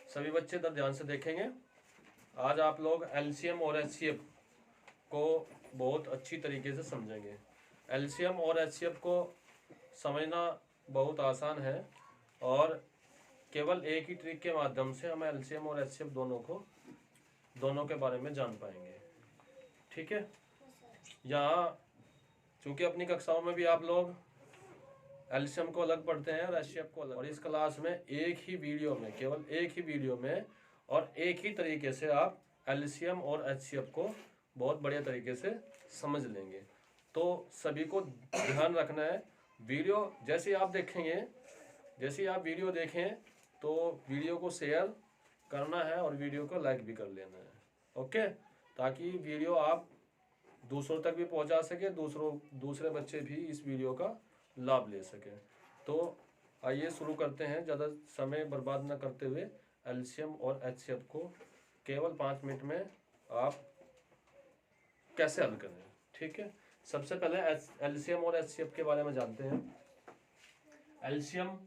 सभी बच्चे इधर ध्यान से देखेंगे। आज आप लोग एलसीएम और एचसीएफ को बहुत अच्छी तरीके से समझेंगे। एलसीएम और एचसीएफ को समझना बहुत आसान है और केवल एक ही ट्रिक के माध्यम से हम एलसीएम और एचसीएफ दोनों के बारे में जान पाएंगे। ठीक है। यहाँ चूंकि अपनी कक्षाओं में भी आप लोग एलसीएम को अलग पढ़ते हैं और एचसीएफ को अलग, और इस क्लास में एक ही वीडियो में, केवल एक ही वीडियो में और एक ही तरीके से आप एलसीएम और एचसीएफ को बहुत बढ़िया तरीके से समझ लेंगे। तो सभी को ध्यान रखना है, वीडियो जैसे आप देखेंगे, जैसे आप वीडियो देखें तो वीडियो को शेयर करना है और वीडियो को लाइक भी कर लेना है। ओके, ताकि वीडियो आप दूसरों तक भी पहुंचा सके, दूसरे बच्चे भी इस वीडियो का लाभ ले सके। तो आइए शुरू करते हैं, ज़्यादा समय बर्बाद न करते हुए एलसीएम और एचसीएफ को केवल 5 मिनट में आप कैसे हल करें। ठीक है, सबसे पहले एलसीएम और एचसीएफ के बारे में जानते हैं। एलसीएम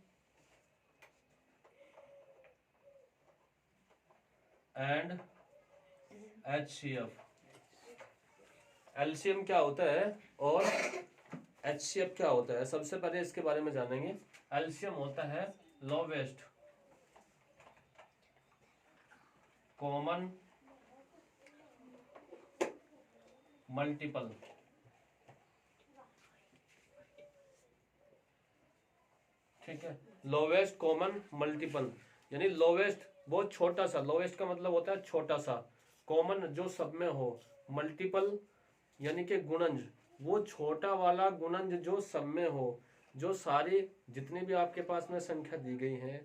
एंड एचसीएफ, एलसीएम क्या होता है और एचसीएफ क्या होता है, सबसे पहले इसके बारे में जानेंगे। एलसीएम होता है लोवेस्ट कॉमन मल्टीपल। ठीक है, लोवेस्ट कॉमन मल्टीपल यानी लोवेस्ट बहुत छोटा सा, लोवेस्ट का मतलब होता है छोटा सा, कॉमन जो सब में हो, मल्टीपल यानी कि गुणज, वो छोटा वाला गुणज जो सब में हो, जो सारी जितनी भी आपके पास में संख्या दी गई हैं,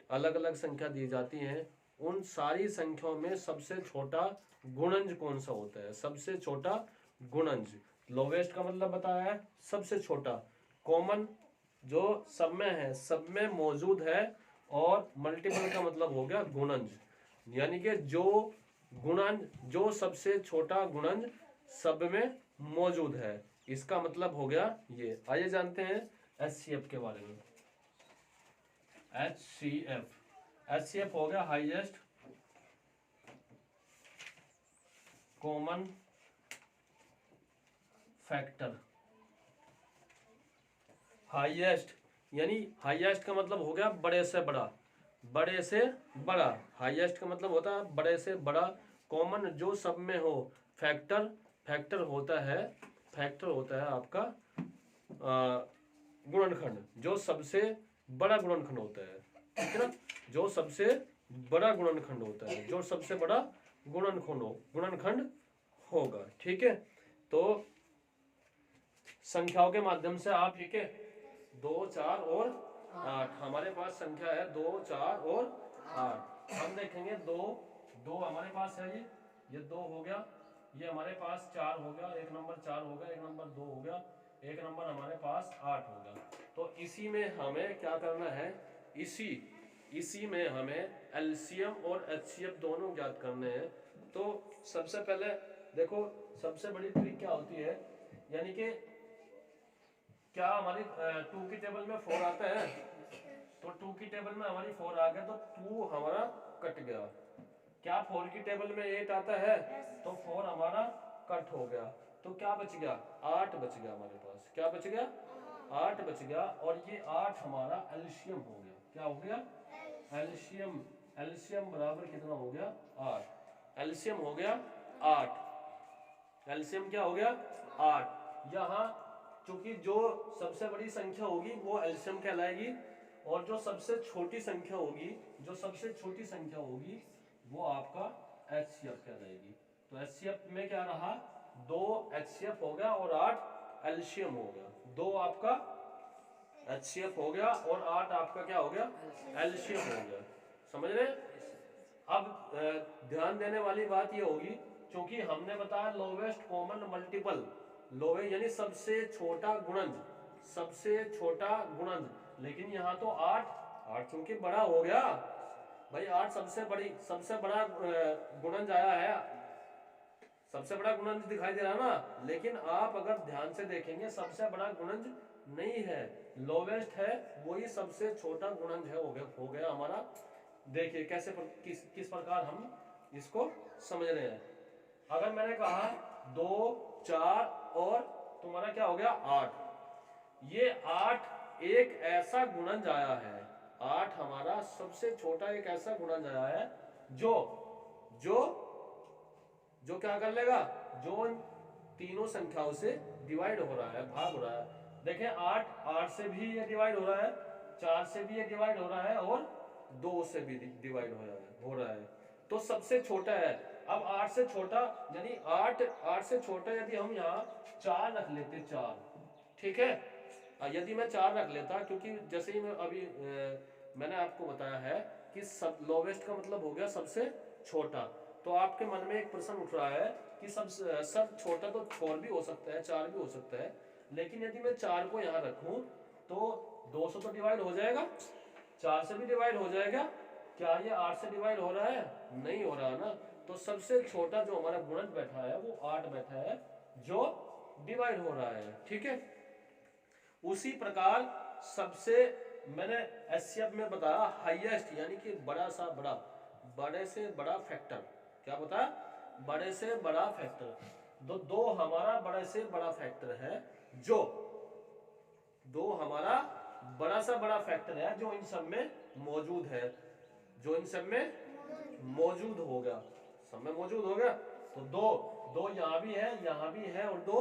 अलग अलग संख्या दी जाती हैं, उन सारी संख्याओं में सबसे छोटा गुणज कौन सा होता है, सबसे छोटा गुणज। लोवेस्ट का मतलब बताया है सबसे छोटा, कॉमन जो सब में है, सब में मौजूद है, और मल्टीपल का मतलब हो गया गुणज, यानी कि जो गुणज, जो सबसे छोटा गुणज सब में मौजूद है, इसका मतलब हो गया ये। आइए जानते हैं एचसीएफ के बारे में। एचसीएफ हो गया हाईएस्ट कॉमन फैक्टर। हाईएस्ट यानी हाईएस्ट का मतलब हो गया बड़े से बड़ा, बड़े से बड़ा, हाईएस्ट का मतलब होता है बड़े से बड़ा, कॉमन जो सब में हो, फैक्टर, फैक्टर होता है आपका गुणनखंड, जो सबसे बड़ा गुणनखंड होता है। ठीक है ना, जो सबसे बड़ा गुणनखंड होता है, जो सबसे बड़ा गुणनखंड होगा। ठीक है, तो संख्याओं के माध्यम से आप, ठीक है, 2, 4 और 8, हमारे पास संख्या है 2, 4 और 8। हम देखेंगे 2 हमारे पास है, ये 2 हो गया, ये हमारे पास 4 हो गया, एक नंबर 4 हो गया, एक नंबर 2 हो गया, एक नंबर हमारे पास 8 हो गया। तो इसी में हमें क्या करना है, इसी में हमें एलसीएम और एचसीएफ दोनों ज्ञात करने हैं। तो सबसे पहले देखो, सबसे बड़ी ट्रिक क्या होती है, यानी कि क्या हमारी 2 की टेबल में 4 आता है, तो 2 की टेबल में हमारी 4 आ गया, तो 2 हमारा कट गया। क्या 4 की टेबल में 8 आता है, तो 4 हमारा कट हो गया, तो क्या बच गया, 8 बच गया हमारे पास। क्या बच गया, 8 बच गया, और ये 8 हमारा एलसीएम हो गया। क्या हो गया, एलसीएम। एलसीएम बराबर कितना हो गया, 8। एलसीएम हो गया 8, एलसीएम क्या हो गया, 8। यहाँ चूंकि जो सबसे बड़ी संख्या होगी वो एलसीएम कहलाएगी, और जो सबसे छोटी संख्या होगी वो आपका एचसीएफ कहलाएगी। तो एचसीएफ में क्या रहा, 2 एचसीएफ हो गया और 8 एलसीएम हो गया। 2 आपका एचसीएफ हो गया और 8 आपका क्या हो गया, एलसीएम हो गया। समझ रहे? अब ध्यान देने वाली बात ये होगी, क्योंकि हमने बताया लोवेस्ट कॉमन मल्टीपल, लोवे यानी सबसे छोटा गुणज, लेकिन यहाँ तो 8 चूंकि बड़ा हो गया भाई, 8 सबसे बड़ा गुणज आया है, सबसे बड़ा गुणज दिखाई दे रहा ना, लेकिन आप अगर ध्यान से देखेंगे सबसे बड़ा गुणज नहीं है, लोवेस्ट है, वही सबसे छोटा गुणज है, हो गया हमारा देखिए कैसे किस प्रकार हम इसको समझ रहे हैं। अगर मैंने कहा 2 4 और तुम्हारा क्या हो गया 8, ये 8 एक ऐसा गुणज आया है, 8 हमारा सबसे छोटा एक ऐसा गुणज आया है जो जो जो क्या कर लेगा, जो तीनों संख्याओं से डिवाइड हो रहा है, भाग हो रहा है। देखें 8 से भी ये डिवाइड हो रहा है, 4 से भी ये डिवाइड हो रहा है और 2 से भी डिवाइड हो रहा है। तो सबसे छोटा है। अब 8 से छोटा यानी 8 से छोटा यदि हम यहाँ 4 रख लेते, 4, ठीक है। यदि मैं 4 रख लेता, क्योंकि जैसे ही मैं अभी मैंने आपको बताया है कि सब लोवेस्ट का मतलब हो गया सबसे छोटा, तो आपके मन में एक प्रश्न उठ रहा है कि सब छोटा तो 4 भी हो सकता है, 4 भी हो सकता है, लेकिन यदि मैं 4 को यहाँ रखूं तो 2 से तो डिवाइड हो जाएगा, 4 से भी डिवाइड हो जाएगा, क्या ये 8 से डिवाइड हो रहा है? नहीं हो रहा ना। तो सबसे छोटा जो हमारा गुणज बैठा है वो 8 बैठा है जो डिवाइड हो रहा है, ठीक है। उसी प्रकार सबसे मैंने एचसीएफ में बताया हाईएस्ट यानी कि बड़ा सा बड़ा, बड़े से बड़ा फैक्टर, क्या बताया, बड़े से बड़ा फैक्टर। दो हमारा बड़े से बड़ा फैक्टर है, जो 2 हमारा बड़ा सा बड़ा फैक्टर है जो इन सब में मौजूद है, जो इन सब में मौजूद हो गया, सब में मौजूद हो गया। तो 2 यहाँ भी है, यहाँ भी है और 2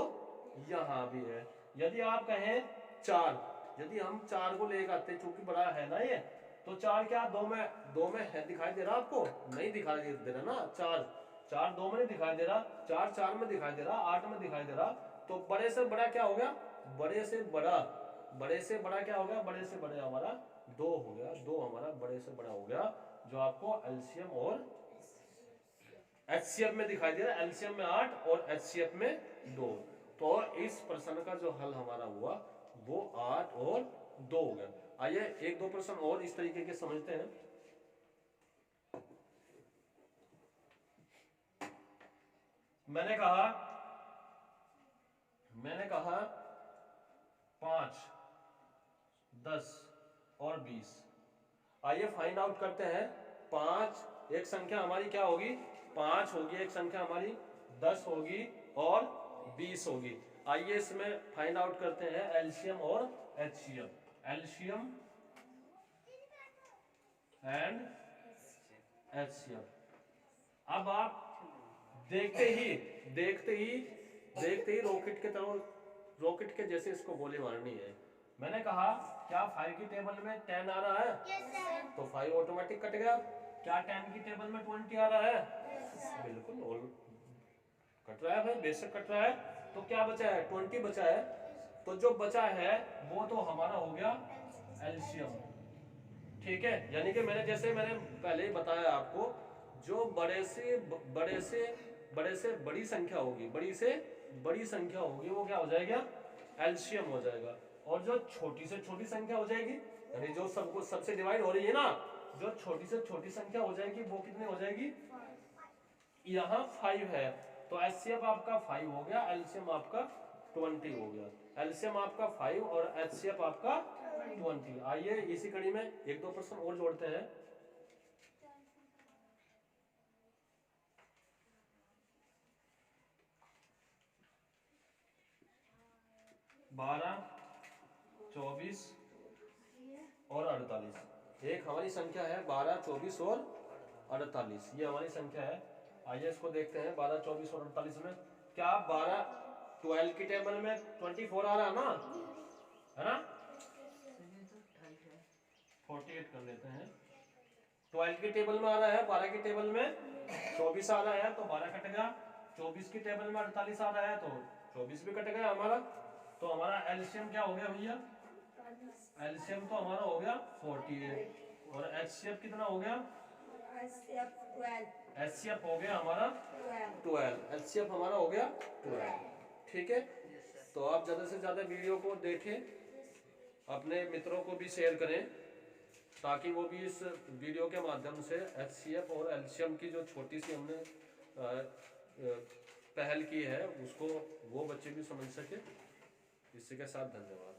यहाँ भी है। यदि आप कहें 4, यदि हम 4 को लेकर आते, चूंकि बड़ा है ना ये, तो 4 क्या 2 में है, दिखाई दे रहा आपको? नहीं दिखाई दे रहा ना। 4 2 में नहीं दिखाई दे रहा, 4 4 में दिखाई दे रहा, 8 में दिखाई दे रहा। तो बड़े से बड़ा क्या हो गया, बड़े से बड़ा क्या हो गया, बड़े से बड़े हमारा 2 हो गया, 2 हमारा बड़े से बड़ा हो गया, जो आपको एलसीएम और एचसीएफ में दिखाई दे रहा है। एलसीएम में 8 और एचसीएफ में 2। तो इस प्रश्न का जो हल हमारा हुआ वो 8 और 2 हो गया। आइए 1-2 प्रश्न और इस तरीके के समझते हैं। मैंने कहा 5 10 और 20। आइए फाइंड आउट करते हैं। 5 एक संख्या हमारी क्या होगी, 5 होगी एक संख्या हमारी, 10 होगी और 20 होगी। आइए इसमें फाइंड आउट करते हैं एलसीएम और एचसीएफ, एलसीएम एंड एचसीएफ। अब आप देखते ही रॉकेट के जैसे इसको गोली मारनी है। मैंने कहा क्या 5 की टेबल में 10 आ रहा है? yes, तो 5 ऑटोमेटिक कट गया। क्या 10 की टेबल में 20 आ रहा है? yes, बिल्कुल और कट रहा है भाई, बेशक कट रहा है। तो क्या बचा है? 20 बचा है। तो जो बचा है वो तो हमारा हो गया एलसीएम, ठीक है। यानी कि मैंने पहले ही बताया आपको, जो बड़े से बड़ी संख्या होगी, बड़ी संख्या होगी वो क्या हो जाएगा, एलसीएम हो जाएगा। और जो छोटी से छोटी संख्या हो जाएगी, यानी जो सबसे डिवाइड हो रही है ना, जो छोटी से छोटी संख्या हो जाएगी वो कितनी हो जाएगी, यहाँ 5 है। तो एचसीएफ आपका 5 हो गया, एलसीएम आपका 20 हो गया। एलसीएम आपका 5 और एचसीएफ आपका 20। आइए इसी कड़ी में 1-2 प्रश्न और जोड़ते हैं। बारह, 24 और 48। एक हमारी संख्या है 12, 24 और 48, ये हमारी संख्या है। आइए इसको देखते हैं। 12, 24 और 48 में क्या 12 की टेबल में 24 आ रहा है ना, है ना? 48 कर लेते हैं। 12 की टेबल में आ रहा है, 12 की टेबल में 24 आ रहा है तो 12 कट गया। 24 की टेबल में 48 आ रहा है तो 24 भी कट गया हमारा। तो हमारा एलसीएम क्या हो गया भैया? एलसीएम तो हमारा हो गया 48 और एचसीएफ कितना हो गया? एचसीएफ हो गया हमारा 12। एचसीएफ हमारा हो गया 12, ठीक है। तो आप ज़्यादा से ज़्यादा वीडियो को देखें, अपने मित्रों को भी शेयर करें, ताकि वो भी इस वीडियो के माध्यम से एचसीएफ और एलसीएम की जो छोटी सी हमने पहल की है उसको वो बच्चे भी समझ सके। इसी के साथ धन्यवाद।